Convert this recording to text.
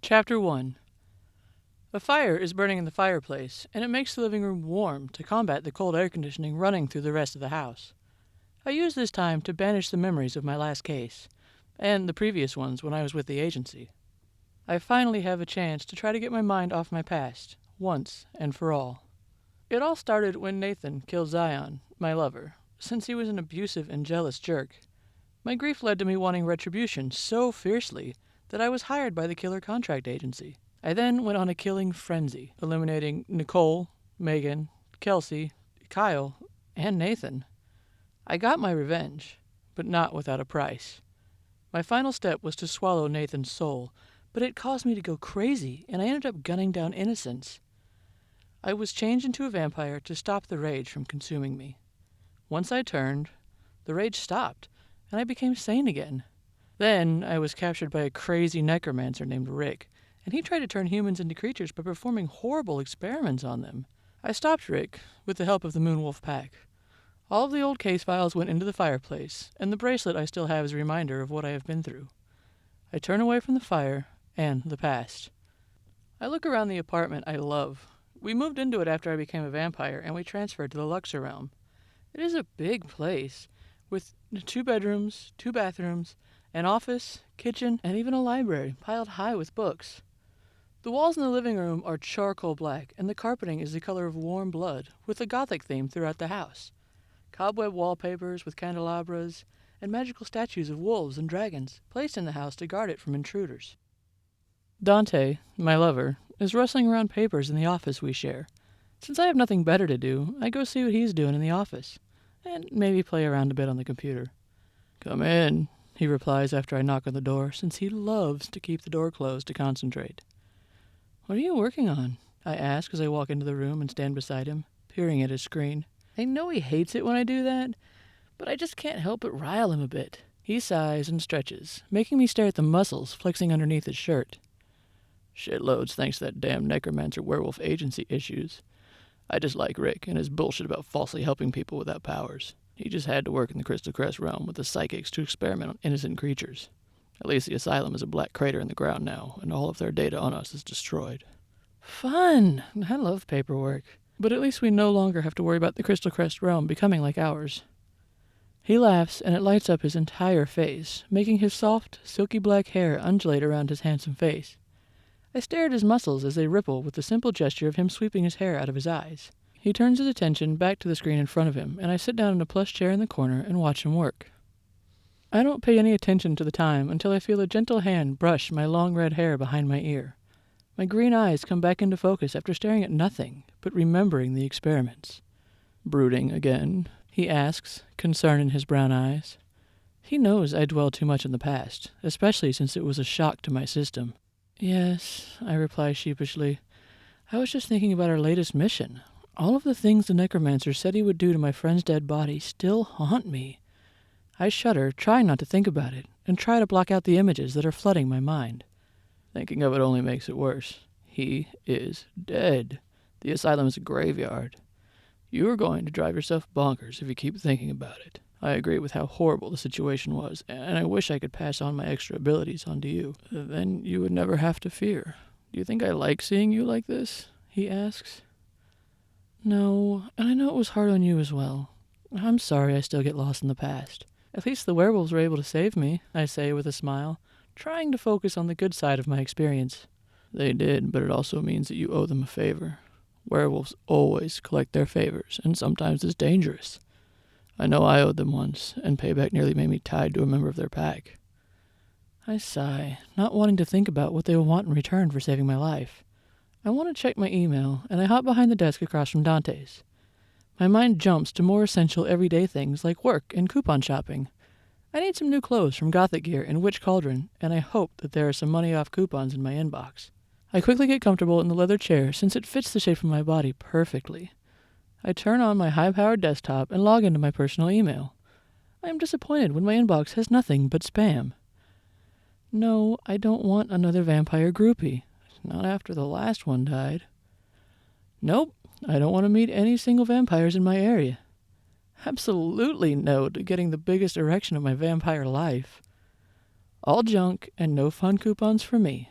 Chapter 1. A fire is burning in the fireplace, and it makes the living room warm to combat the cold air conditioning running through the rest of the house. I use this time to banish the memories of my last case, and the previous ones when I was with the agency. I finally have a chance to try to get my mind off my past, once and for all. It all started when Nathan killed Zion, my lover, since he was an abusive and jealous jerk. My grief led to me wanting retribution so fiercely that I was hired by the killer contract agency. I then went on a killing frenzy, eliminating Nicole, Megan, Kelsey, Kyle, and Nathan. I got my revenge, but not without a price. My final step was to swallow Nathan's soul, but it caused me to go crazy, and I ended up gunning down innocents. I was changed into a vampire to stop the rage from consuming me. Once I turned, the rage stopped, and I became sane again. Then I was captured by a crazy necromancer named Rick, and he tried to turn humans into creatures by performing horrible experiments on them. I stopped Rick with the help of the Moonwolf Pack. All of the old case files went into the fireplace, and the bracelet I still have is a reminder of what I have been through. I turn away from the fire and the past. I look around the apartment I love. We moved into it after I became a vampire, and we transferred to the Luxor realm. It is a big place, with 2 bedrooms, 2 bathrooms, an office, kitchen, and even a library piled high with books. The walls in the living room are charcoal black, and the carpeting is the color of warm blood, with a gothic theme throughout the house. Cobweb wallpapers with candelabras, and magical statues of wolves and dragons placed in the house to guard it from intruders. Dante, my lover, is rustling around papers in the office we share. Since I have nothing better to do, I go see what he's doing in the office, and maybe play around a bit on the computer. "Come in," he replies after I knock on the door, since he loves to keep the door closed to concentrate. "What are you working on?" I ask as I walk into the room and stand beside him, peering at his screen. I know he hates it when I do that, but I just can't help but rile him a bit. He sighs and stretches, making me stare at the muscles flexing underneath his shirt. "Shitloads thanks to that damn necromancer werewolf agency issues. I just like Rick and his bullshit about falsely helping people without powers. He just had to work in the Crystal Crest realm with the psychics to experiment on innocent creatures. At least the asylum is a black crater in the ground now, and all of their data on us is destroyed." Fun! I love paperwork. But at least we no longer have to worry about the Crystal Crest realm becoming like ours. He laughs, and it lights up his entire face, making his soft, silky black hair undulate around his handsome face. I stare at his muscles as they ripple with the simple gesture of him sweeping his hair out of his eyes. He turns his attention back to the screen in front of him, and I sit down in a plush chair in the corner and watch him work. I don't pay any attention to the time until I feel a gentle hand brush my long red hair behind my ear. My green eyes come back into focus after staring at nothing, but remembering the experiments. "Brooding again?" he asks, concern in his brown eyes. He knows I dwell too much in the past, especially since it was a shock to my system. "Yes," I reply sheepishly. "I was just thinking about our latest mission. All of the things the necromancer said he would do to my friend's dead body still haunt me." I shudder, trying not to think about it, and try to block out the images that are flooding my mind. "Thinking of it only makes it worse. He is dead. The asylum is a graveyard. You are going to drive yourself bonkers if you keep thinking about it. I agree with how horrible the situation was, and I wish I could pass on my extra abilities onto you. Then you would never have to fear. Do you think I like seeing you like this?" he asks. "No, and I know it was hard on you as well. I'm sorry I still get lost in the past. At least the werewolves were able to save me," I say with a smile, trying to focus on the good side of my experience. "They did, but it also means that you owe them a favor. Werewolves always collect their favors, and sometimes it's dangerous. I know I owed them once, and payback nearly made me tied to a member of their pack." I sigh, not wanting to think about what they will want in return for saving my life. I want to check my email, and I hop behind the desk across from Dante's. My mind jumps to more essential everyday things like work and coupon shopping. I need some new clothes from Gothic Gear and Witch Cauldron, and I hope that there are some money-off coupons in my inbox. I quickly get comfortable in the leather chair since it fits the shape of my body perfectly. I turn on my high-powered desktop and log into my personal email. I am disappointed when my inbox has nothing but spam. No, I don't want another vampire groupie. Not after the last one died. Nope, I don't want to meet any single vampires in my area. Absolutely no to getting the biggest erection of my vampire life. All junk and no fun coupons for me.